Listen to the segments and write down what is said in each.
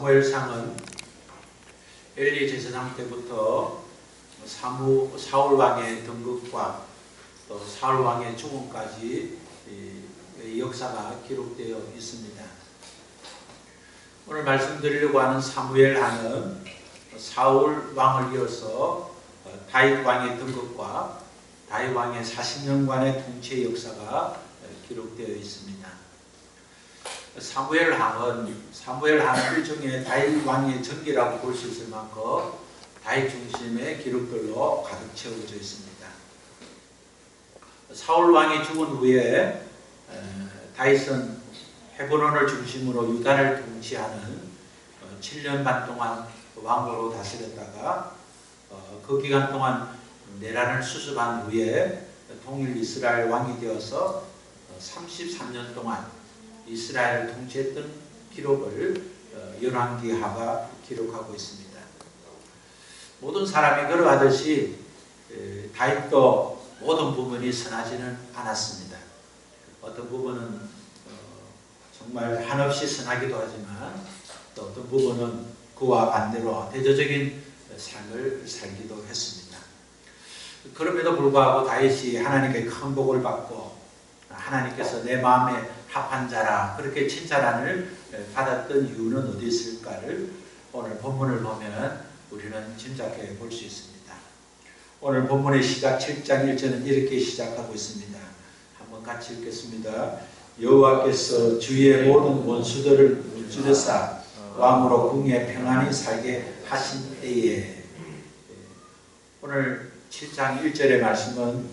사무엘상은 엘리 제사장 때부터 사울 왕의 등극과 또 사울 왕의 죽음까지 역사가 기록되어 있습니다. 오늘 말씀드리려고 하는 사무엘하는 사울 왕을 이어서 다윗 왕의 등극과 다윗 왕의 40년간의 통치 역사가 기록되어 있습니다. 사무엘하는 일종의 다윗 왕의 전기라고 볼 수 있을 만큼 다윗 중심의 기록들로 가득 채워져 있습니다. 사울 왕이 죽은 후에 다윗은 헤브론을 중심으로 유다를 통치하는 7년 반 동안 왕으로 다스렸다가 그 기간 동안 내란을 수습한 후에 통일 이스라엘 왕이 되어서 33년 동안 이스라엘을 통치했던 기록을 열왕기하가 기록하고 있습니다. 모든 사람이 그러하듯이 다윗도 모든 부분이 선하지는 않았습니다. 어떤 부분은 정말 한없이 선하기도 하지만 또 어떤 부분은 그와 반대로 대조적인 삶을 살기도 했습니다. 그럼에도 불구하고 다윗이 하나님께 큰 복을 받고 하나님께서 내 마음에 합한 자라 그렇게 칭찬을 받았던 이유는 어디 있을까를 오늘 본문을 보면 우리는 짐작해 볼 수 있습니다. 오늘 본문의 시작 7장 1절은 이렇게 시작하고 있습니다. 한번 같이 읽겠습니다. 여호와께서 주의 모든 원수들을 무찌르사 왕으로 궁에 평안히 살게 하신 때에, 오늘 7장 1절의 말씀은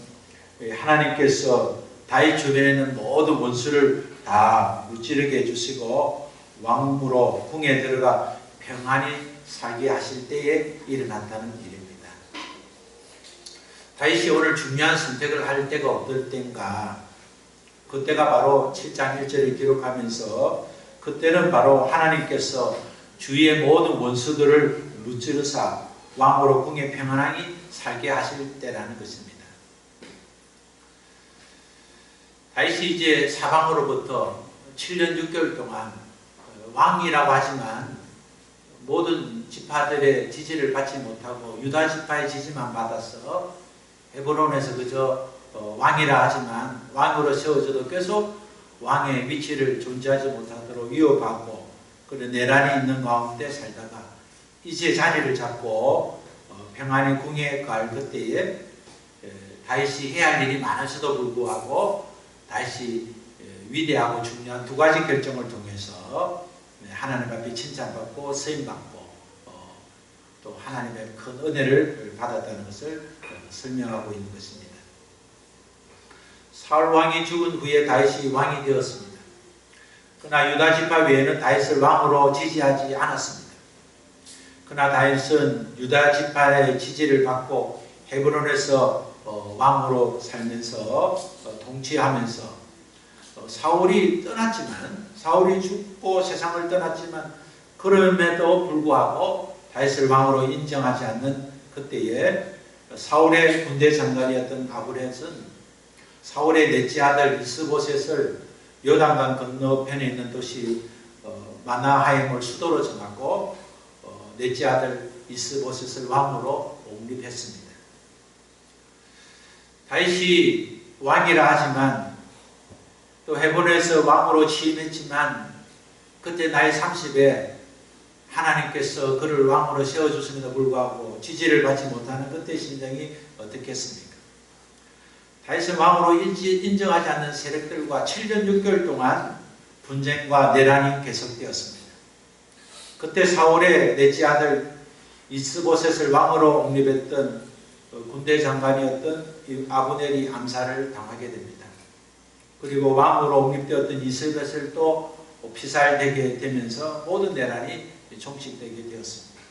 하나님께서 다윗 주변에 있는 모든 원수를 다 무찌르게 해주시고 왕으로 궁에 들어가 평안히 살게 하실 때에 일어났다는 일입니다. 다윗이 오늘 중요한 선택을 할 때가 어떨 때인가? 그때가 바로 7장 1절을 기록하면서 그때는 바로 하나님께서 주위의 모든 원수들을 무찌르사 왕으로 궁에 평안히 살게 하실 때라는 것입니다. 다윗이 이제 사방으로부터 7년 6개월 동안 왕이라고 하지만 모든 지파들의 지지를 받지 못하고 유다 지파의 지지만 받아서 헤브론에서 그저 왕이라 하지만 왕으로 세워져도 계속 왕의 위치를 존재하지 못하도록 위협하고 그런 내란이 있는 가운데 살다가 이제 자리를 잡고 평안히 궁에 갈 그때에 다윗이 해야 할 일이 많을지도 불구하고 다윗이 위대하고 중요한 두 가지 결정을 통해서 하나님 앞에 칭찬받고 쓰임받고 또 하나님의 큰 은혜를 받았다는 것을 설명하고 있는 것입니다. 사울 왕이 죽은 후에 다윗이 왕이 되었습니다. 그러나 유다 지파 외에는 다윗을 왕으로 지지하지 않았습니다. 그러나 다윗은 유다 지파의 지지를 받고 헤브론에서 왕으로 살면서 통치하면서 사울이 떠났지만 사울이 죽고 세상을 떠났지만 그럼에도 불구하고 다윗을 왕으로 인정하지 않는 그때에 사울의 군대 장관이었던 아브넷은 사울의 넷째 아들 이스보셋을 요단강 건너편에 있는 도시 마나하임을 수도로 정하고 넷째 아들 이스보셋을 왕으로 옹립했습니다. 다윗이 왕이라 하지만 또 헤브론에서 왕으로 취임했지만 그때 나이 30에 하나님께서 그를 왕으로 세워주심에도 불구하고 지지를 받지 못하는 그때 심정이 어떻겠습니까? 다윗은 왕으로 인정하지 않는 세력들과 7년 6개월 동안 분쟁과 내란이 계속되었습니다. 그때 사울의 넷째 아들 이스보셋을 왕으로 옹립했던 군대 장관이었던 아브넬이 암살을 당하게 됩니다. 그리고 왕으로 옹립되었던 이스보셋을 또 피살되게 되면서 모든 내란이 종식되게 되었습니다.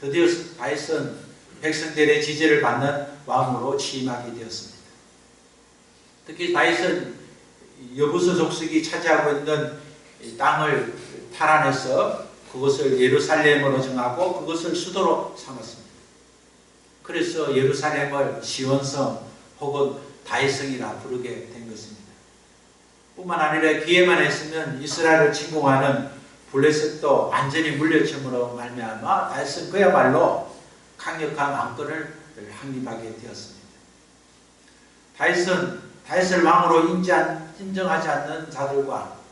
드디어 다윗은 백성들의 지지를 받는 왕으로 취임하게 되었습니다. 특히 다윗은 여부수 족속이 차지하고 있는 땅을 탈환해서 그것을 예루살렘으로 정하고 그것을 수도로 삼았습니다. 그래서 예루살렘을 시온성 혹은 다윗성이라 부르게 된 것입니다. 뿐만 아니라 기회만 했으면 이스라엘을 침공하는 블레셋도 완전히 물려침으로 말미암아 다윗은 그야말로 강력한 왕권을 확립하게 되었습니다. 다윗을 왕으로 인정하지 않는 자들과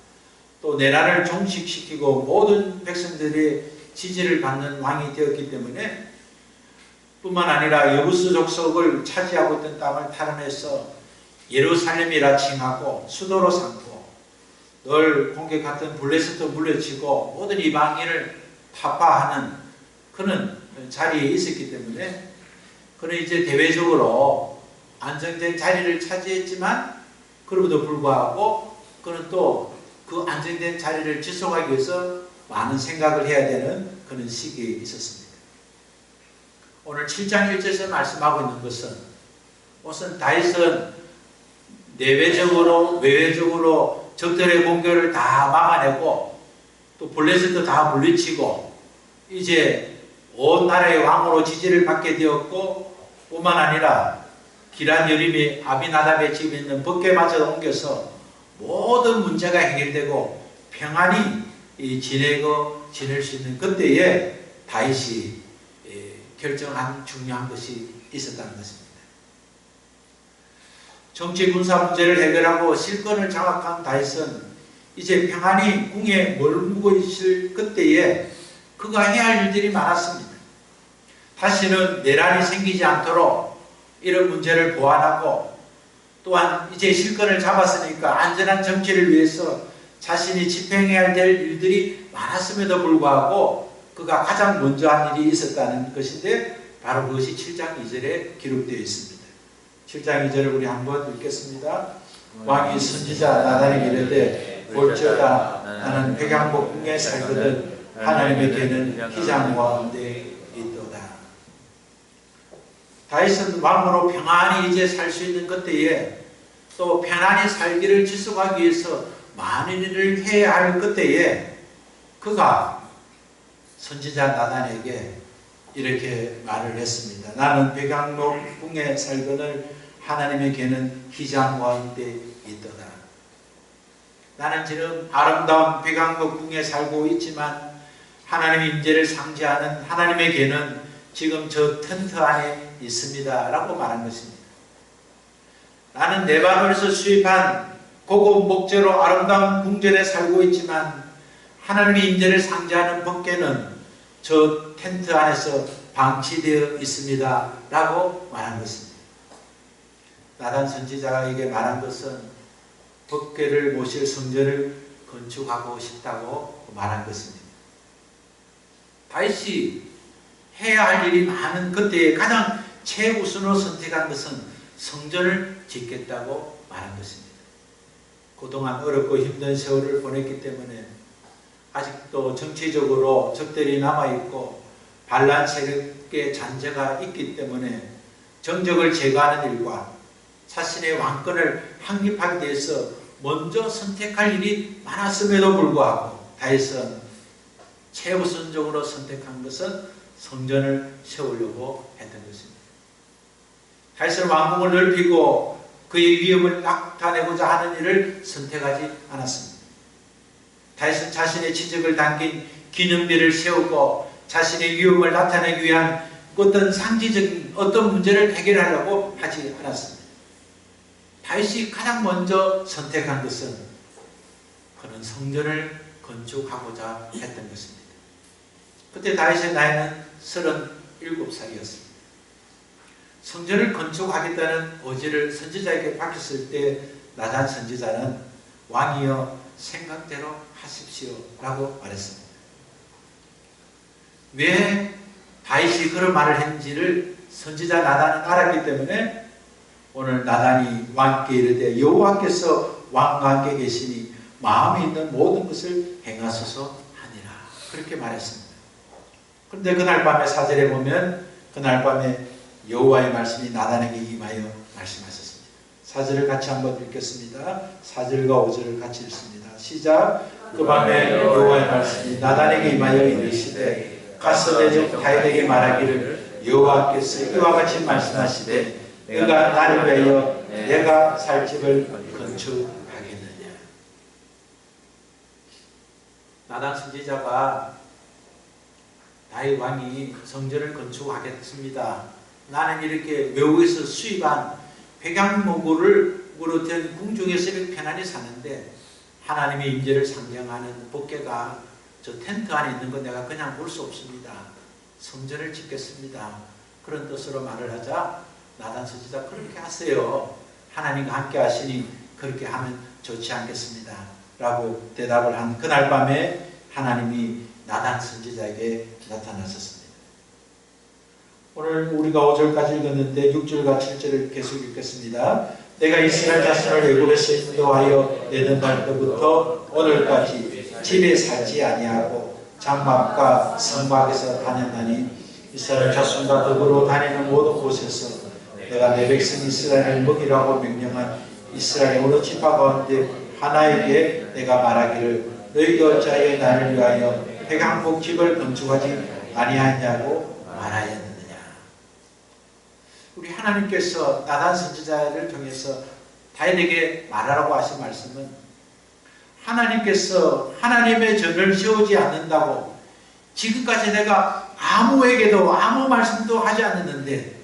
또 내란을 종식시키고 모든 백성들의 지지를 받는 왕이 되었기 때문에 뿐만 아니라 여부스 족속을 차지하고 있던 땅을 탈환해서 예루살렘이라 칭하고 수도로 삼고 늘 공격했던 블레셋도 물려치고 모든 이방인을 타파하는 그런 자리에 있었기 때문에 그는 이제 대외적으로 안정된 자리를 차지했지만 그럼에도 불구하고 그는 또 그 안정된 자리를 지속하기 위해서 많은 생각을 해야 되는 그런 시기에 있었습니다. 오늘 7장 1절에서 말씀하고 있는 것은 우선 다윗은 내외적으로 외외적으로 적들의 공격을 다 막아내고 또 블레셋도 다 물리치고 이제 온 나라의 왕으로 지지를 받게 되었고 뿐만 아니라 기란 여림이 아비나답의 집에 있는 법궤마저 옮겨서 모든 문제가 해결되고 평안히 지낼 수 있는 그때에 다윗이 결정한 중요한 것이 있었다는 것입니다. 정치 군사 문제를 해결하고 실권을 장악한 다윗은 이제 평안히 궁에 머물고 있을 그때에 그가 해야 할 일들이 많았습니다. 다시는 내란이 생기지 않도록 이런 문제를 보완하고 또한 이제 실권을 잡았으니까 안전한 정치를 위해서 자신이 집행해야 될 일들이 많았음에도 불구하고 그가 가장 먼저 한 일이 있었다는 것인데 바로 그것이 7장 2절에 기록되어 있습니다. 7장 2절을 우리 한번 읽겠습니다. 왕이 선지자 나단에게 이르되 볼지어다 나는 백양목 궁에 살거든 하나님에게는 희장 가운데 있도다. 다윗은 왕으로 평안히 이제 살 수 있는 그때에 또 편안히 살기를 지속하기 위해서 많은 일을 해야 할 그때에 그가 선지자 나단에게 이렇게 말을 했습니다. 나는 백양목 궁에 살거늘 하나님에게는 희장 가운데 있도다. 나는 지금 아름다운 백양목 궁에 살고 있지만 하나님의 임재를 상징하는 하나님에게는 지금 저 텐트 안에 있습니다 라고 말한 것입니다. 나는 레바논에서 수입한 고급 목재로 아름다운 궁전에 살고 있지만 하나님의 임재를 상징하는 법궤는 저 텐트 안에서 방치되어 있습니다 라고 말한 것입니다. 나단 선지자에게 말한 것은 법궤를 모실 성전을 건축하고 싶다고 말한 것입니다. 다윗이 해야 할 일이 많은 그때에 가장 최우선으로 선택한 것은 성전을 짓겠다고 말한 것입니다. 그동안 어렵고 힘든 세월을 보냈기 때문에 아직도 정치적으로 적들이 남아있고 반란 세력의 잔재가 있기 때문에 정적을 제거하는 일과 자신의 왕권을 확립하기 위해서 먼저 선택할 일이 많았음에도 불구하고 다윗은 최우선적으로 선택한 것은 성전을 세우려고 했던 것입니다. 다윗은 왕궁을 넓히고 그의 위엄을 나타내고자 하는 일을 선택하지 않았습니다. 다윗은 자신의 지적을 담긴 기념비를 세우고 자신의 위엄을 나타내기 위한 어떤 상징적인 어떤 문제를 해결하려고 하지 않았습니다. 다윗이 가장 먼저 선택한 것은 그는 성전을 건축하고자 했던 것입니다. 그때 다윗의 나이는 37살이었습니다. 성전을 건축하겠다는 의지를 선지자에게 밝혔을 때 나단 선지자는 왕이여 생각대로 하십시오 라고 말했습니다. 왜 다윗이 그런 말을 했는지를 선지자 나단은 알았기 때문에 오늘 나단이 왕께 이르되 여호와께서 왕과 함께 계시니 마음에 있는 모든 것을 행하소서 하니라 그렇게 말했습니다. 그런데 그날 밤에 4절에 보면 그날 밤에 여호와의 말씀이 나단에게 임하여 말씀하셨습니다. 4절을 같이 한번 읽겠습니다. 4절과 5절을 같이 읽습니다. 시작. 그 밤에 여호와의 말씀이 나단에게 임하여 이르시되 가서 내 종 다윗에게 말하기를 여호와께서 이와 같이 말씀하시되 내가 나를 위하여 내가 살 집을 건축하겠느냐. 나단 선지자가 다윗 왕이 성전을 건축하겠습니다. 나는 이렇게 외국에서 수입한 백양목으로 된 궁중에서 이렇게 편안히 사는데 하나님의 임재를 상징하는 법궤가 저 텐트 안에 있는 건 내가 그냥 볼 수 없습니다. 성전을 짓겠습니다. 그런 뜻으로 말을 하자 나단 선지자 그렇게 하세요. 하나님과 함께 하시니 그렇게 하면 좋지 않겠습니다. 라고 대답을 한 그날 밤에 하나님이 나단 선지자에게 나타나셨습니다. 오늘 우리가 5절까지 읽었는데 6절과 7절을 계속 읽겠습니다. 내가 이스라엘 자손을 애굽에서 인도하여 내던 날부터 오늘까지 집에 살지 아니하고 장막과 성막에서 다녔나니 이스라엘 자손과 더불어 다니는 모든 곳에서 내가 내 백성 이스라엘을 먹이라고 명령한 이스라엘의 어느 지파 가운데 하나에게 내가 말하기를 너희가 어찌하여 나를 위하여 백향목 집을 건축하지 아니하냐고 말하였느냐. 우리 하나님께서 나단 선지자를 통해서 다윗에게 말하라고 하신 말씀은 하나님께서 하나님의 전을 세우지 않는다고 지금까지 내가 아무에게도 아무 말씀도 하지 않았는데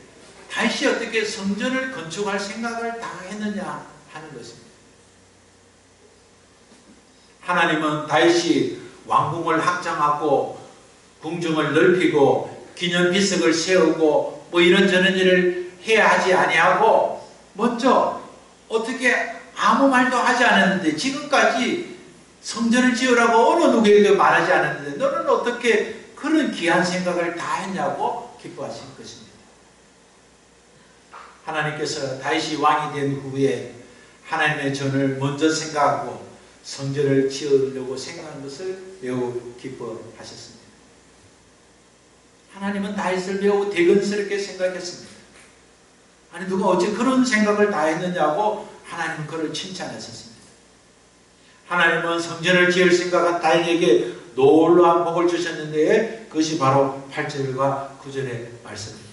다윗이 어떻게 성전을 건축할 생각을 다 했느냐 하는 것입니다. 하나님은 다윗이 왕궁을 확장하고 궁중을 넓히고 기념비석을 세우고 뭐 이런저런 일을 해야 하지 아니하고 먼저 어떻게 아무 말도 하지 않았는데 지금까지 성전을 지으라고 어느 누구에게도 말하지 않았는데 너는 어떻게 그런 귀한 생각을 다 했냐고 기뻐하신 것입니다. 하나님께서 다윗이 왕이 된 후에 하나님의 전을 먼저 생각하고 성전을 지으려고 생각한 것을 매우 기뻐하셨습니다. 하나님은 다윗을 매우 대견스럽게 생각했습니다. 아니 누가 어찌 그런 생각을 다 했느냐고 하나님은 그를 칭찬하셨습니다. 하나님은 성전을 지을 생각한 다윗에게 놀라운 복을 주셨는데 그것이 바로 8절과 9절의 말씀입니다.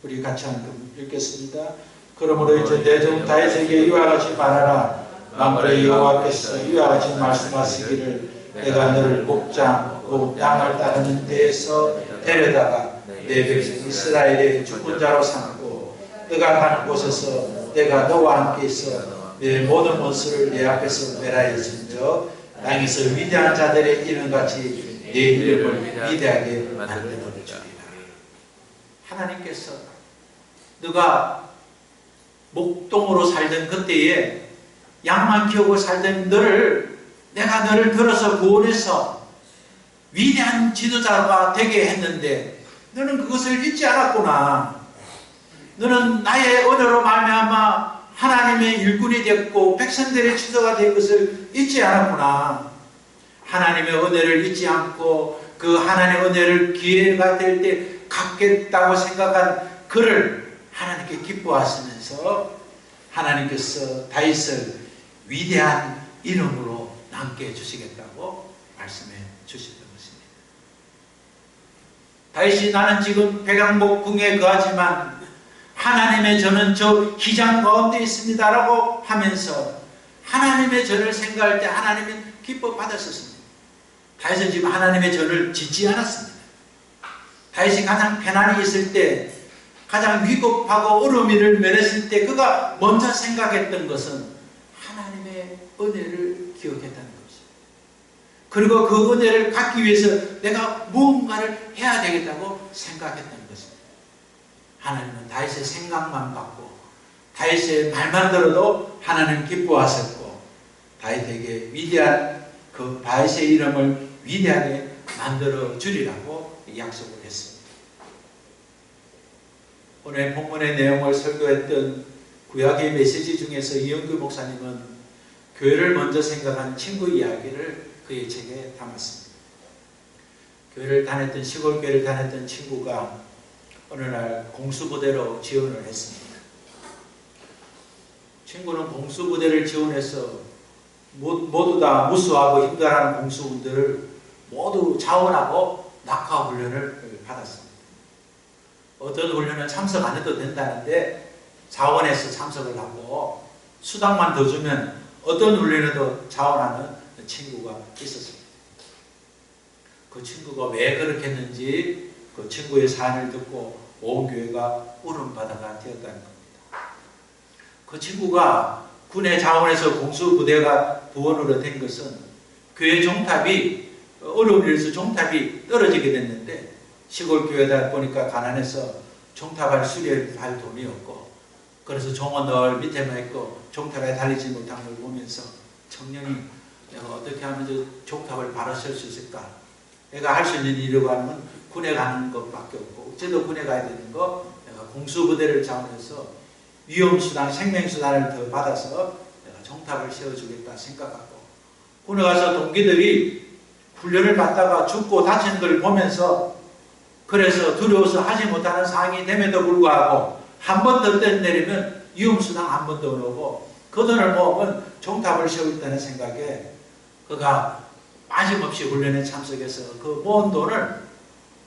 우리 같이 한번 읽겠습니다. 그러므로 이제 내 종 다윗에게 이와 같이 말하라. 만물의 여호와께서 이와 같이 말씀하시기를 내가 너를 목장 곧 양을 따르는 데에서 데려다가 내 백성 이스라엘의 주권자로 삼고 너가 가는 곳에서 내가 너와 함께 있어 내 모든 원수를 내 앞에서 멸하였은즉 땅에서 위대한 자들의 이름같이 내 이름을 위대하게 만들어 주리라. 하나님께서 너가 목동으로 살던 그때에 양만 키우고 살던 내가 너를 들어서 구원해서 위대한 지도자가 되게 했는데 너는 그것을 잊지 않았구나. 너는 나의 언어로 말미암아 하나님의 일꾼이 됐고 백성들의 지도가 된 것을 잊지 않았구나. 하나님의 은혜를 잊지 않고 그 하나님의 은혜를 기회가 될 때 갚겠다고 생각한 그를 하나님께 기뻐하시면서 하나님께서 다윗을 위대한 이름으로 남게 해주시겠다고 말씀해 주셨던 것입니다. 다윗이 나는 지금 백향목 궁에 거하지만 하나님의 전은 저 기장 가운데 있습니다 라고 하면서 하나님의 전을 생각할 때 하나님이 기뻐 받았었습니다. 다윗은 지금 하나님의 전을 짓지 않았습니다. 다윗이 가장 편안히 있을 때 가장 위급하고 어려움을 면했을 때 그가 먼저 생각했던 것은 하나님의 은혜를 기억했다는 것입니다. 그리고 그 은혜를 갖기 위해서 내가 무언가를 해야 되겠다고 생각했다는 것입니다. 하나님은 다윗의 생각만 받고 다윗의 말만 들어도 하나님 기뻐하셨고 다윗에게 위대한 그 다윗의 이름을 위대하게 만들어 주리라고 약속을 했습니다. 오늘 본문의 내용을 설교했던 구약의 메시지 중에서 이영규 목사님은 교회를 먼저 생각한 친구 이야기를 그의 책에 담았습니다. 교회를 다녔던 시골 교회를 다녔던 친구가 어느 날 공수부대로 지원을 했습니다. 친구는 공수부대를 지원해서 모두 다 무수하고 힘들어하는 공수군들을 모두 자원하고 낙하 훈련을 받았습니다. 어떤 훈련은 참석 안 해도 된다는데 자원해서 참석을 하고 수당만 더 주면 어떤 훈련에도 자원하는 친구가 있었습니다. 그 친구가 왜 그렇게 했는지 그 친구의 사연을 듣고 온 교회가 울음바다가 되었다는 겁니다. 그 친구가 군의 자원에서 공수부대가 부원으로 된 것은 교회 종탑이 어려운 일에서 종탑이 떨어지게 됐는데 시골 교회다 보니까 가난해서 종탑을 수리할 돈이 없고 그래서 종은 늘 밑에만 있고 종탑에 달리지 못한 걸 보면서 청년이 내가 어떻게 하면 저 종탑을 바로 설 수 있을까? 내가 할 수 있는 일이라고 하면 군에 가는 것밖에 없고 어째도 군에 가야 되는 거 내가 공수부대를 자원해서 위험수당, 생명수당을 더 받아서 내가 종탑을 세워주겠다 생각하고 군에 가서 동기들이 훈련을 받다가 죽고 다치는 걸 보면서 그래서 두려워서 하지 못하는 상황이 됨에도 불구하고 한 번 더 떼내리면 위험수당 한 번 더 넣고 그 돈을 모으면 종탑을 세우겠다는 생각에 그가 빠짐없이 훈련에 참석해서 그 모은 돈을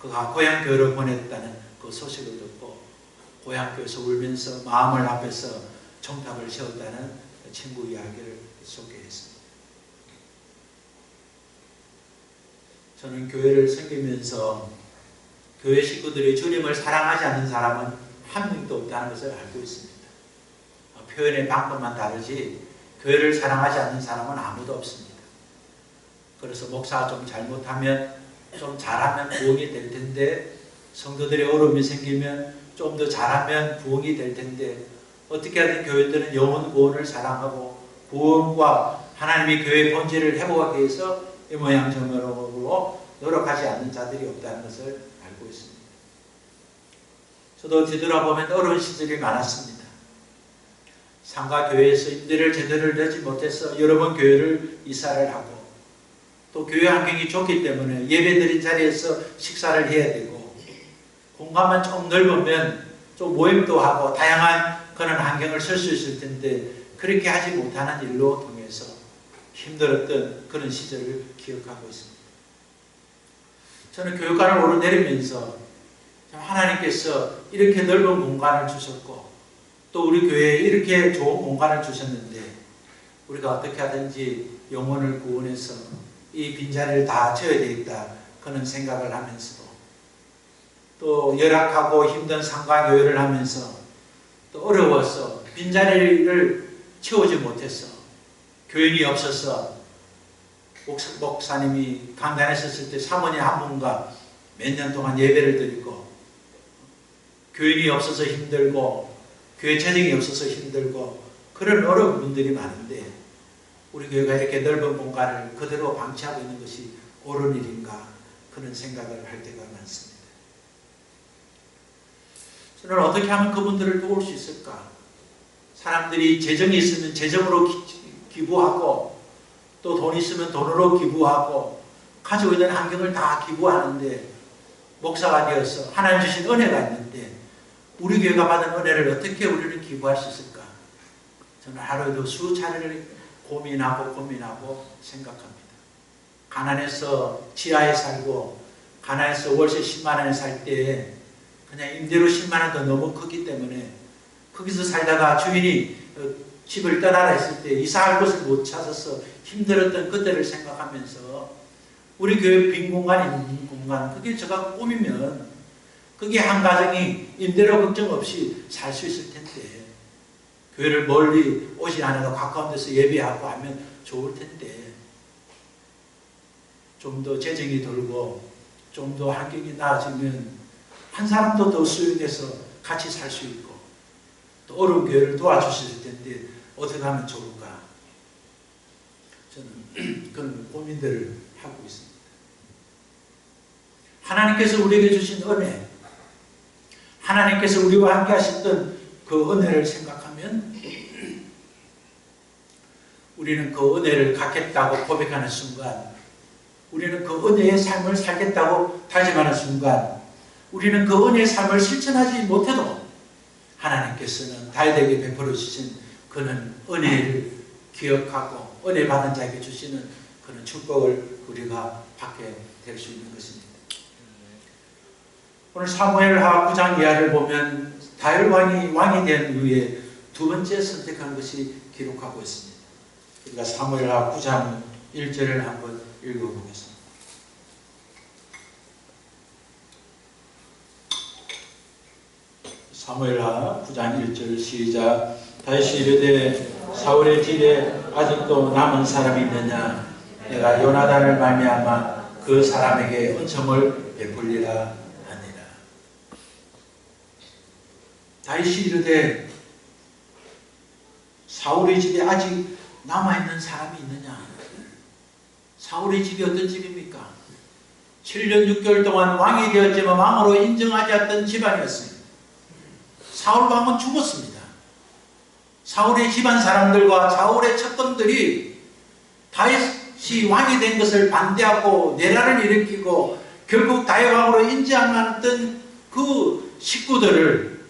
그가 고향교회로 보냈다는 그 소식을 듣고 고향교회에서 울면서 마음을 합해서 종탑을 세웠다는 친구 이야기를 소개했습니다. 저는 교회를 섬기면서 교회 식구들이 주님을 사랑하지 않는 사람은 한 명도 없다는 것을 알고 있습니다. 표현의 방법만 다르지 교회를 사랑하지 않는 사람은 아무도 없습니다. 그래서 목사가 좀 잘못하면 좀 잘하면 부흥이 될 텐데 성도들의 어려움이 생기면 좀 더 잘하면 부흥이 될 텐데 어떻게 하든 교회들은 영혼 구원을 사랑하고 구원과 하나님이 교회의 본질을 회복하기 위해서 이 모양 저 모양으로 노력하지 않는 자들이 없다는 것을 알고 있습니다. 저도 뒤돌아보면 어려운 시절이 많았습니다. 상가교회에서 임대를 제대로 내지 못해서 여러 번 교회를 이사를 하고 또 교회 환경이 좋기 때문에 예배드린 자리에서 식사를 해야 되고 공간만 좀 넓으면 좀 모임도 하고 다양한 그런 환경을 쓸 수 있을 텐데 그렇게 하지 못하는 일로 통해서 힘들었던 그런 시절을 기억하고 있습니다. 저는 교육관을 오르내리면서 하나님께서 이렇게 넓은 공간을 주셨고 또 우리 교회에 이렇게 좋은 공간을 주셨는데 우리가 어떻게 하든지 영혼을 구원해서 이 빈자리를 다 채워야 되겠다 그런 생각을 하면서도 또 열악하고 힘든 상가교회를 하면서 또 어려워서 빈자리를 채우지 못해서 교인이 없어서 목사님이 강단에 섰을 때 사모님 한 분과 몇 년 동안 예배를 드리고 교인이 없어서 힘들고 교회 재정이 없어서 힘들고 그런 어려운 분들이 많은데 우리 교회가 이렇게 넓은 공간을 그대로 방치하고 있는 것이 옳은 일인가 그런 생각을 할 때가 많습니다. 저는 어떻게 하면 그분들을 도울 수 있을까? 사람들이 재정이 있으면 재정으로 기부하고 또 돈 있으면 돈으로 기부하고 가지고 있는 환경을 다 기부하는데 목사가 되어서 하나님 주신 은혜가 있는데 우리 교회가 받은 은혜를 어떻게 우리는 기부할 수 있을까? 저는 하루에도 수차례를 고민하고 생각합니다. 가난해서 지하에 살고 가난해서 월세 10만 원에 살 때 그냥 임대료 10만 원도 너무 크기 때문에 거기서 살다가 주인이 집을 떠나라 했을 때 이사할 곳을 못 찾아서 힘들었던 그때를 생각하면서 우리 교회 빈 공간이 있는 공간 그게 제가 꾸미면 그게 한 가정이 임대료 걱정 없이 살 수 있을 텐데 교회를 멀리 오지 않아도 가까운 데서 예배하고 하면 좋을 텐데 좀 더 재정이 들고 좀 더 환경이 나아지면 한 사람도 더 수용해서 같이 살 수 있고 또 어려운 교회를 도와주실 텐데 어떻게 하면 좋을까? 저는 그런 고민들을 하고 있습니다. 하나님께서 우리에게 주신 은혜, 하나님께서 우리와 함께 하셨던 그 은혜를 생각하면 우리는 그 은혜를 갖겠다고 고백하는 순간 우리는 그 은혜의 삶을 살겠다고 다짐하는 순간 우리는 그 은혜의 삶을 실천하지 못해도 하나님께서는 다윗에게 베풀어 주신 그는 은혜를 기억하고 은혜 받은 자에게 주시는 그런 축복을 우리가 받게 될 수 있는 것입니다. 오늘 사무엘하 9장 이하를 보면 다윗 왕이 된 후에 두 번째 선택한 것이 기록하고 있습니다. 우리가 사무엘하 9장 1절을 한번 읽어보겠습니다. 사무엘하 9장 1절 시작. 다시 이르되 사울의 집에 아직도 남은 사람이 있느냐? 내가 요나단을 말미암아 그 사람에게 은총을 베풀리라 하니라. 다시 이르되 사울의 집에 아직 남아있는 사람이 있느냐? 사울의 집이 어떤 집입니까? 7년 6개월 동안 왕이 되었지만 왕으로 인정하지 않던 집안이었습니다. 사울 왕은 죽었습니다. 사울의 집안 사람들과 사울의 첩동들이 다윗이 왕이 된 것을 반대하고 내란을 일으키고 결국 다윗 왕으로 인정하던 그 식구들을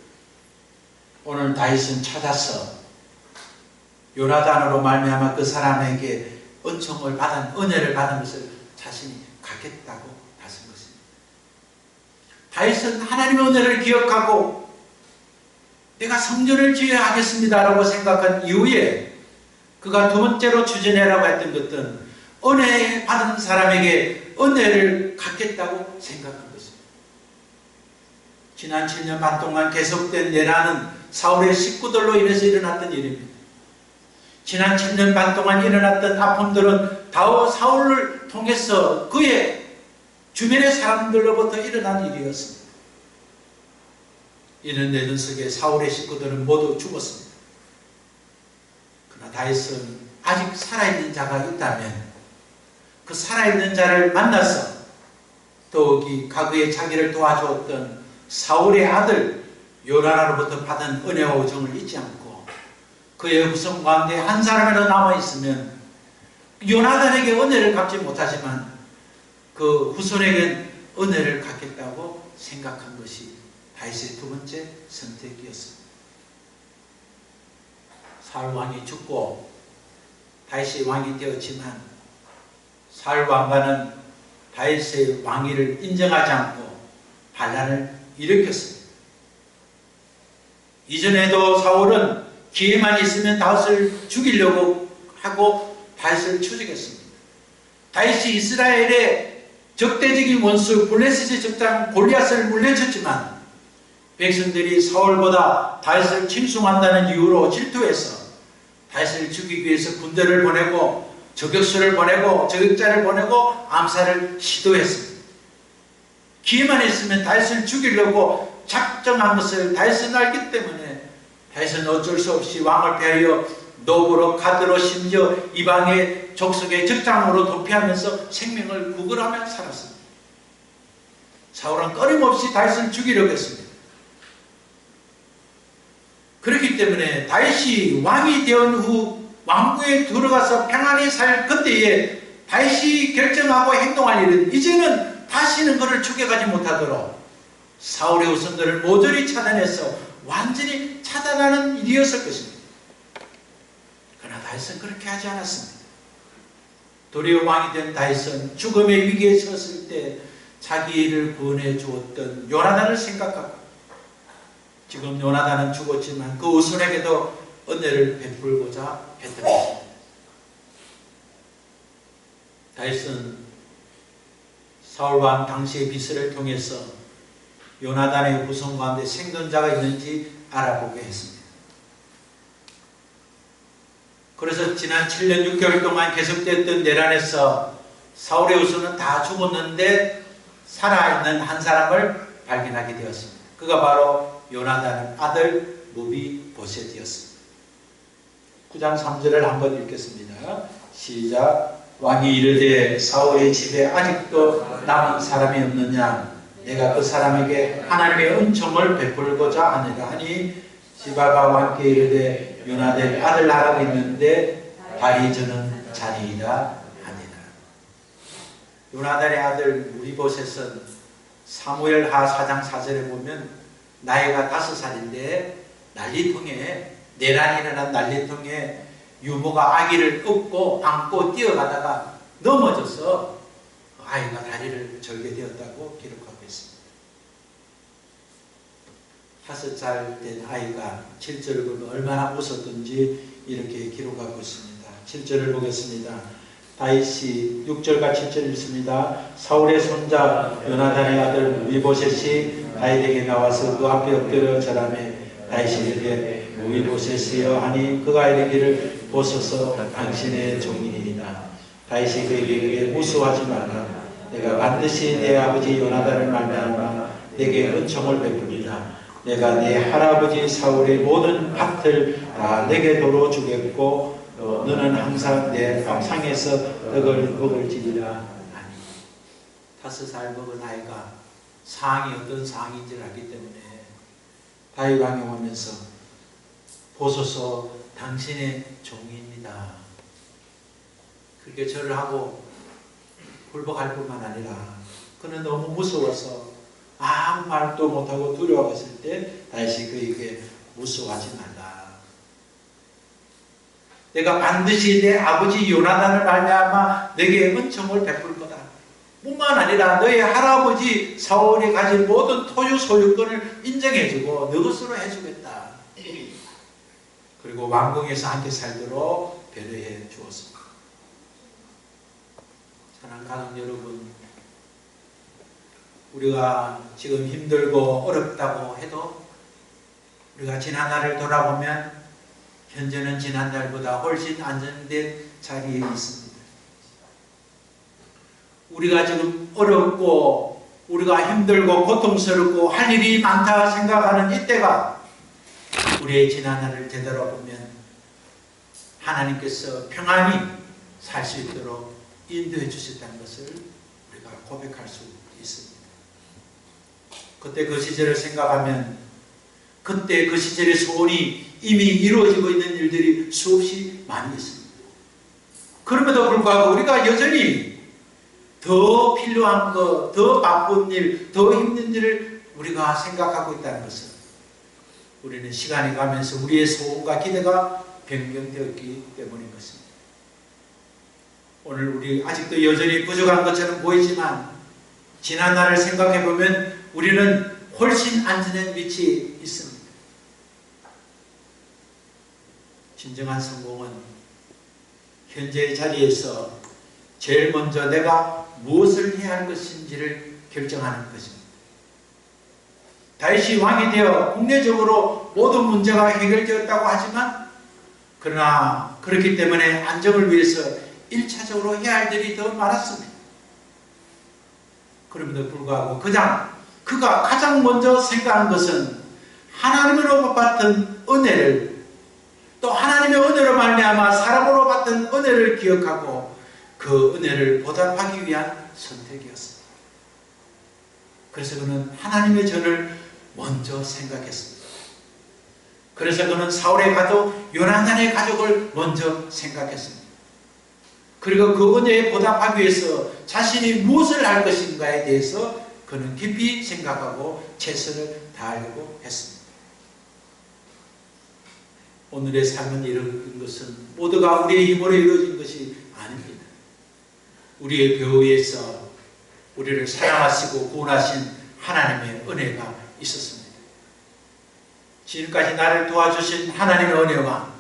오늘 다윗은 찾아서 요나단으로 말미암아 그 사람에게 은총을 받은 은혜를 받은 것을 자신이 갖겠다고 나선 것입니다. 다윗은 하나님의 은혜를 기억하고 내가 성전을 지어야 하겠습니다라고 생각한 이후에 그가 두 번째로 추진해라고 했던 것은 은혜 받은 사람에게 은혜를 갖겠다고 생각한 것입니다. 지난 7년 반 동안 계속된 내란은 사울의 식구들로 인해서 일어났던 일입니다. 지난 7년 반 동안 일어났던 아픔들은 사울을 통해서 그의 주변의 사람들로부터 일어난 일이었습니다. 이런 내전 속에 사울의 식구들은 모두 죽었습니다. 그러나 다윗은 아직 살아있는 자가 있다면 그 살아있는 자를 만나서 더욱이 과거에 자기를 도와주었던 사울의 아들 요나단으로부터 받은 은혜와 우정을 잊지 않고 그의 후손 가운데 한 사람이라도 남아있으면 요나단에게 은혜를 갚지 못하지만 그 후손에겐 은혜를 갖겠다고 생각한 것이 다윗의 두 번째 선택이었습니다. 사울 왕이 죽고 다윗이 왕이 되었지만 사울 왕가는 다윗의 왕위를 인정하지 않고 반란을 일으켰습니다. 이전에도 사울은 기회만 있으면 다윗을 죽이려고 하고 다윗을 추적했습니다. 다윗이 이스라엘의 적대적인 원수 블레셋의 적장 골리앗을 물리쳤지만 백성들이 사울보다 다윗을 칭송한다는 이유로 질투해서 다윗을 죽이기 위해서 군대를 보내고 저격수를 보내고 저격자를 보내고 암살을 시도했습니다. 기회만 있으면 다윗을 죽이려고 작정한 것을 다윗은 알기 때문에 다윗은 어쩔 수 없이 왕을 피하여 노브로 가드로 심지어 이방의 족속의 적장으로 도피하면서 생명을 구걸하며 살았습니다. 사울은 끊임없이 다윗을 죽이려고 했습니다. 그렇기 때문에 다윗이 왕이 된 후 왕궁에 들어가서 평안히 살 그때에 다윗이 결정하고 행동할 일은 이제는 다시는 그를 죽여가지 못하도록 사울의 후손들을 모조리 차단해서 완전히 차단하는 일이었을 것입니다. 그러나 다윗은 그렇게 하지 않았습니다. 도리어 왕이 된 다윗은 죽음의 위기에 섰을 때 자기를 구원해 주었던 요나단을 생각하고 지금 요나단은 죽었지만 그 후손에게도 은혜를 베풀고자 했던 것입니다. 다윗은 사울왕 당시의 비서를 통해서 요나단의 후손 가운데 생존자가 있는지 알아보게 했습니다. 그래서 지난 7년 6개월 동안 계속됐던 내란에서 사울의 후손은 다 죽었는데 살아있는 한 사람을 발견하게 되었습니다. 그가 바로 요나단의 아들 무비보셋이었습니다. 9장 3절을 한번 읽겠습니다. 시작. 왕이 이르되 사울의 집에 아직도 남은 사람이 없느냐? 내가 그 사람에게 하나님의 은총을 베풀고자 하니라 하니 시바가 왕께 이르되 요나단의 아들 나라가 있는데 발이 저는 자니이다 하니라. 요나단의 아들 무비보셋은 사무엘하 4장 4절에 보면 나이가 5살인데 난리통에 내란이 일어난 난리통에 유모가 아기를 업고 안고 뛰어가다가 넘어져서 아이가 다리를 절게 되었다고 기록하고 있습니다. 5살 된 아이가 7절을 보면 얼마나 웃었던지 이렇게 기록하고 있습니다. 7절을 보겠습니다. 다윗이 6절과 7절 읽습니다. 사울의 손자 요나단의 아들 무비보셋이 다윗에게 나와서 그 앞에 엎드려 절하매 다윗이 이르되 무비보셋이여 하니 그가 이르기를 보소서 당신의 종이니이다. 다윗이 그에게 이르되 무수하지 말라. 내가 반드시 내 아버지 요나단을 말미암아 내게 은총을 베풀리라. 내가 네 할아버지 사울의 모든 밭을 다 내게 도로 주겠고 너는 항상 내 상에서 떡을 먹을지니라. 5살 먹은 아이가 상이 어떤 상인지를 알기 때문에 다윗 왕이 오면서 보소서 당신의 종입니다. 그렇게 절을 하고 굴복할 뿐만 아니라 그는 너무 무서워서 아무 말도 못하고 두려워했을 때 다윗이 그에게 무서워하지 말라. 내가 반드시 내 아버지 요나단을 말미암아 내게 은총을 베풀 거다. 뿐만 아니라 너의 할아버지 사울이 가진 모든 토유 소유권을 인정해주고 너 것으로 해주겠다. 그리고 왕궁에서 함께 살도록 배려해 주었습니다. 사랑하는 가족 여러분, 우리가 지금 힘들고 어렵다고 해도 우리가 지난날을 돌아보면 현재는 지난날보다 훨씬 안정된 자리에 있습니다. 우리가 지금 어렵고 우리가 힘들고 고통스럽고 할 일이 많다 생각하는 이때가 우리의 지난날을 되돌아보면 하나님께서 평안히 살 수 있도록 인도해 주셨다는 것을 우리가 고백할 수 있습니다. 그때 그 시절을 생각하면 그때 그 시절의 소원이 이미 이루어지고 있는 일들이 수없이 많이 있습니다. 그럼에도 불구하고 우리가 여전히 더 필요한 것, 더 바쁜 일, 더 힘든 일을 우리가 생각하고 있다는 것은 우리는 시간이 가면서 우리의 소원과 기대가 변경되었기 때문인 것입니다. 오늘 우리 아직도 여전히 부족한 것처럼 보이지만 지난날을 생각해 보면 우리는 훨씬 안전한 위치에 있습니다. 진정한 성공은 현재의 자리에서 제일 먼저 내가 무엇을 해야 할 것인지를 결정하는 것입니다. 다윗이 왕이 되어 국내적으로 모든 문제가 해결되었다고 하지만 그러나 그렇기 때문에 안정을 위해서 1차적으로 해야 할 일이 더 많았습니다. 그럼에도 불구하고 그가 가장 먼저 생각한 것은 하나님으로 받은 은혜를 또 하나님의 은혜로 말미암아 사람으로 받은 은혜를 기억하고 그 은혜를 보답하기 위한 선택이었습니다. 그래서 그는 하나님의 전을 먼저 생각했습니다. 그래서 그는 사울의 가족 요나단의 가족을 먼저 생각했습니다. 그리고 그 은혜에 보답하기 위해서 자신이 무엇을 할 것인가에 대해서 그는 깊이 생각하고 최선을 다하려고 했습니다. 오늘의 삶은 이런 것은 모두가 우리의 힘으로 이루어진 것이 아닙니다. 우리의 교회에서 우리를 사랑하시고 구원하신 하나님의 은혜가 있었습니다. 지금까지 나를 도와주신 하나님의 은혜와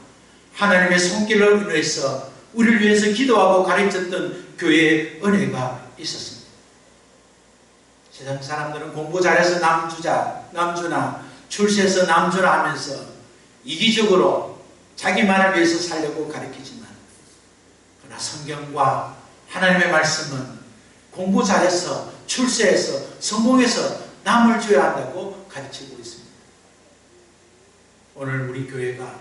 하나님의 손길을 인해서 우리를 위해서 기도하고 가르쳤던 교회의 은혜가 있었습니다. 세상 사람들은 공부 잘해서 남주나 출세해서 남주나 하면서 이기적으로 자기만을 위해서 살려고 가르치지만 그러나 성경과 하나님의 말씀은 공부 잘해서 출세해서 성공해서 남을 줘야 한다고 가르치고 있습니다. 오늘 우리 교회가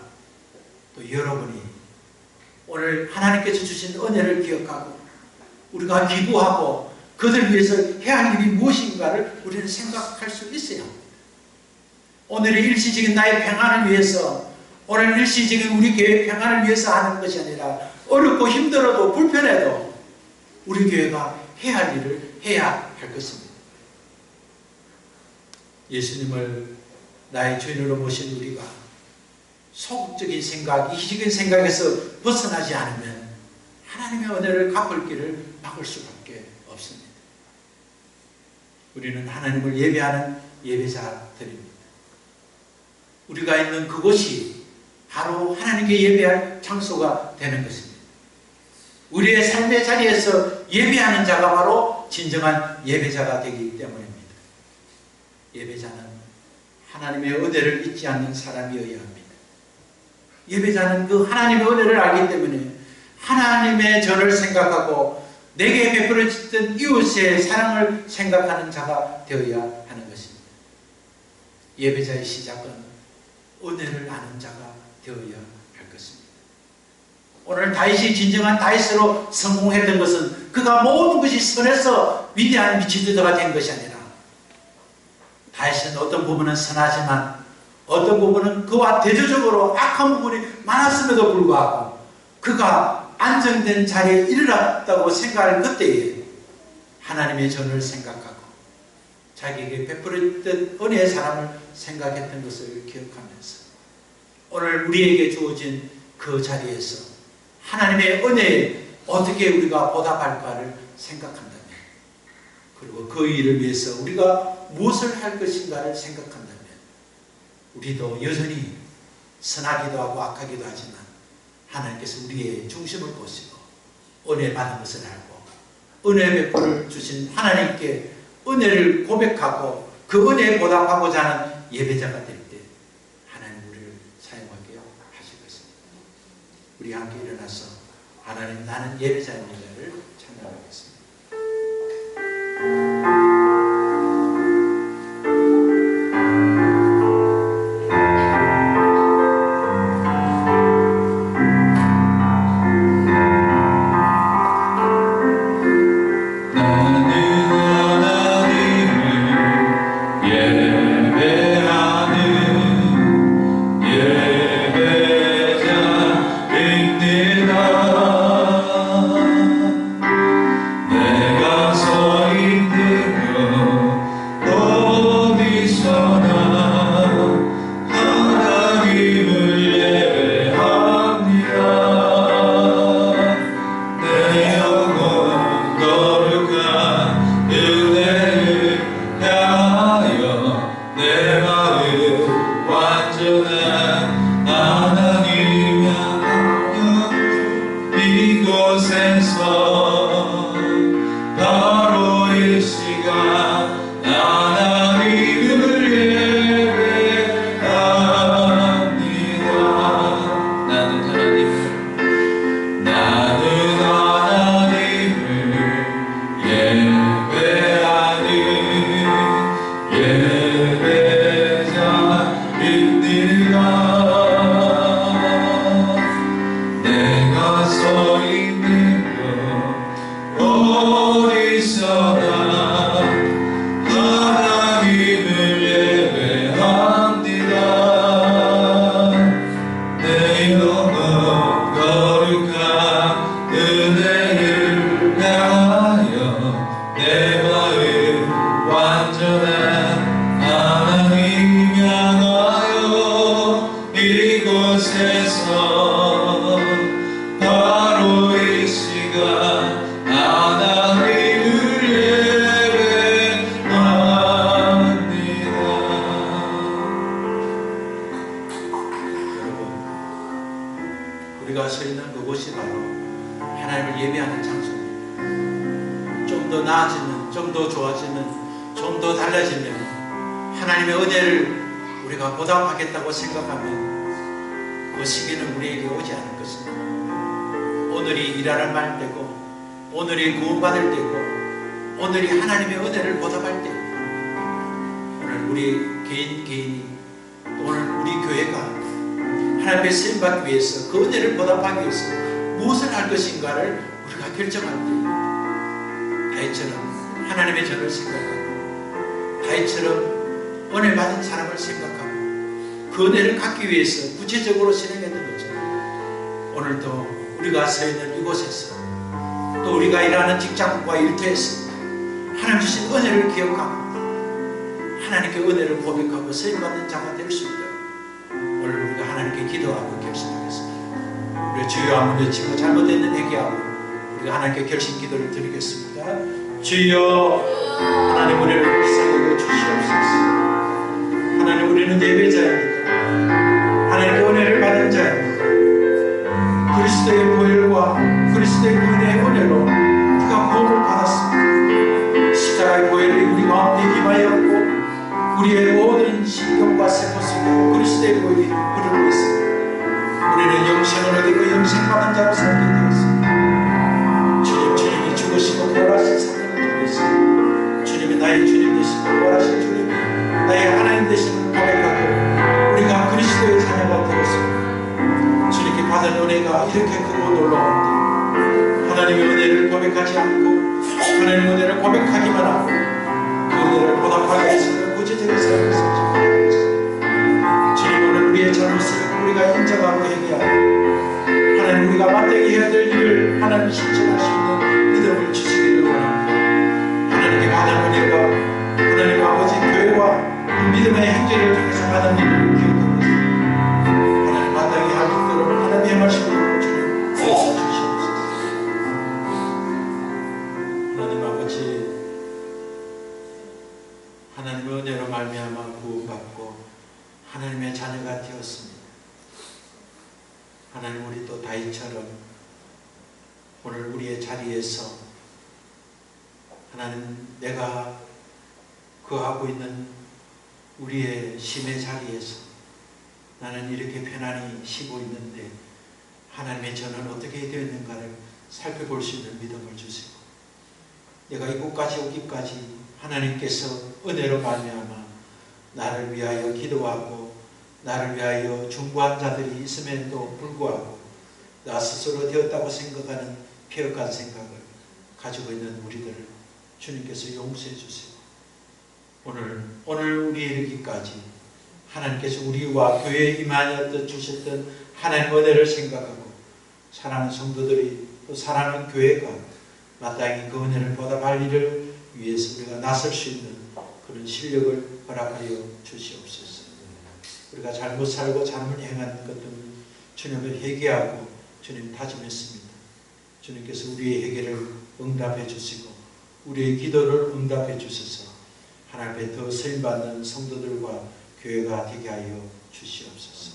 또 여러분이 오늘 하나님께서 주신 은혜를 기억하고 우리가 기부하고 그들을 위해서 해야 할 일이 무엇인가를 우리는 생각할 수 있어야 합니다. 오늘의 일시적인 나의 평안을 위해서 오늘 일시적인 우리 교회의 평안을 위해서 하는 것이 아니라 어렵고 힘들어도 불편해도 우리 교회가 해야 할 일을 해야 할 것입니다. 예수님을 나의 주인으로 모신 우리가 소극적인 생각, 이기적인 생각에서 벗어나지 않으면 하나님의 은혜를 갚을 길을 막을 수밖에 없습니다. 우리는 하나님을 예배하는 예배자들입니다. 우리가 있는 그곳이 바로 하나님께 예배할 장소가 되는 것입니다. 우리의 삶의 자리에서 예배하는 자가 바로 진정한 예배자가 되기 때문입니다. 예배자는 하나님의 은혜를 잊지 않는 사람이어야 합니다. 예배자는 그 하나님의 은혜를 알기 때문에 하나님의 전을 생각하고 내게 베풀어졌던 이웃의 사랑을 생각하는 자가 되어야 하는 것입니다. 예배자의 시작은 은혜를 아는 자가 되어야 할 것입니다. 오늘 다윗이 진정한 다윗으로 성공했던 것은 그가 모든 것이 선해서 위대한 미치드가 된 것이 아니라 다윗은 어떤 부분은 선하지만 어떤 부분은 그와 대조적으로 악한 부분이 많았음에도 불구하고 그가 안정된 자리에 이르렀다고 생각할 그때에 하나님의 전을 생각하고 자기에게 베풀었던 은혜의 사람을 생각했던 것을 기억하면서 오늘 우리에게 주어진 그 자리에서 하나님의 은혜에 어떻게 우리가 보답할까를 생각한다면, 그리고 그 일을 위해서 우리가 무엇을 할 것인가를 생각한다면 우리도 여전히 선하기도 하고 악하기도 하지만 하나님께서 우리의 중심을 보시고 은혜 받은 것을 알고 은혜 베풀어 주신 하나님께 은혜를 고백하고 그 은혜에 보답하고자 하는 예배자가 될 때 하나님 우리를 사용하게 하실 것입니다. 우리 함께 일어나서 하나님 나는 예배자입니다를 찬양하겠습니다. 우리가 서 있는 그곳이 바로 하나님을 예배하는 장소입니다. 좀 더 나아지면, 좀 더 좋아지면, 좀 더 달라지면 하나님의 은혜를 우리가 보답하겠다고 생각하면 그 시기는 우리에게 오지 않을 것입니다. 오늘이 일하는 말 때고, 오늘이 구원받을 때고, 오늘이 하나님의 은혜를 보답할 때, 오늘 우리 개인이, 오늘 우리 교회가 하나님의 쓰임받기 위해서 그 은혜를 보답하기 위해서 무엇을 할 것인가를 우리가 결정할 때 다윗처럼 하나님의 전을 생각하고 다윗처럼 은혜 받은 사람을 생각하고 그 은혜를 갖기 위해서 구체적으로 실행했던 것처럼 오늘도 우리가 서 있는 이곳에서 또 우리가 일하는 직장과 일터에서 하나님 주신 은혜를 기억하고 하나님께 은혜를 고백하고 쓰임받는 자가 될 수 있도록 오늘 우리가 하나님께 기도하고 결심하겠습니다. 우리 주여 한번 외치고 잘못됐는 회개하고 우리가 하나님께 결심 기도를 드리겠습니다. 주여 하나님 우리를 사용해 주시옵소서. 하나님 우리는 예배자입니다. 하나님의 은혜를 받은 자입니다. 그리스도의 보혈과 그리스도의 구원의 우리의 모든 신경과 세포 속에 그리스도의 보혈이 흐르고 있습니다. 우리는 영생을 얻고 영생받은 자로 살게 되었습니다. 주님이 죽으시고 부활하신 사건을 통해서 주님이 나의 주님 되시고 부활하신 주님이 나의 하나님 되심을 고백하고 우리가 그리스도의 자녀가 되었습니다. 주님께 받은 은혜가 이렇게 크고 놀라운데 하나님의 은혜를 고백하지 않고 하나님의 은혜를 고백하기만 하고 그 은혜를 보답하기 위해서 구체적인 삶을 살지 못합니다. 주님, 오늘 우리의 잘못을 우리가 인정하고 회개하고 하나님 우리가 마땅히 해야 될 일을 하나님 실천할 수 있는 믿음을 주시기를 원합니다. 하나님께 받은 은혜가 하나님 아버지 교회와 믿음의 행제를 통해서 받은 일을 기억하고 있습니다. 하나님 마땅히 할 일들을 하나님의 말씀으로 주님 주시옵소서. 하나님 아버지, 하나님의 은혜로 말미암아 구원받고 하나님의 자녀가 되었습니다. 하나님, 우리 또 다윗처럼 오늘 우리의 자리에서 하나님, 내가 거하고 있는 우리의 심의 자리에서 나는 이렇게 편안히 쉬고 있는데 하나님의 저는 어떻게 되었는가를 살펴볼 수 있는 믿음을 주시고, 내가 이곳까지 오기까지 하나님께서 은혜로 말미암아 나를 위하여 기도하고 나를 위하여 중보한 자들이 있음에도 불구하고 나 스스로 되었다고 생각하는 폐역한 생각을 가지고 있는 우리들을 주님께서 용서해 주시고, 오늘 우리에 이르기까지 하나님께서 우리와 교회에 임하여 주셨던 하나님의 은혜를 생각하고 사랑하는 성도들이 또 사랑하는 교회가 마땅히 그 은혜를 보답할 일을 위해서 우리가 나설 수 있는 그런 실력을 허락하여 주시옵소서. 우리가 잘못 살고 잘못 행한 것들은 주님을 회개하고 주님 다짐했습니다. 주님께서 우리의 회개를 응답해 주시고 우리의 기도를 응답해 주셔서 하나님 앞에 더 쓰임받는 성도들과 교회가 되게 하여 주시옵소서.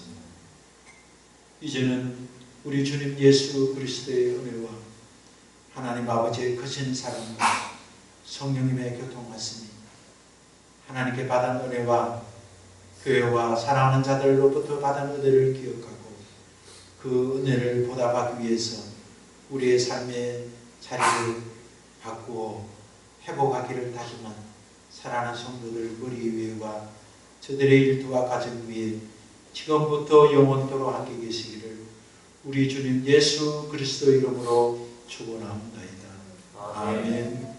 이제는 우리 주님 예수 그리스도의 은혜와 하나님 아버지의 크신 사랑과 성령님의 교통하심이 하나님께 받은 은혜와 교회와 사랑하는 자들로부터 받은 은혜를 기억하고 그 은혜를 보답하기 위해서 우리의 삶의 자리를 바꾸어 회복하기를 다짐한 사랑하는 성도들 머리 위에와 저들의 일터와 가정 위에 지금부터 영원토록 함께 계시기를 우리 주님 예수 그리스도 이름으로 축원합니다. 아멘.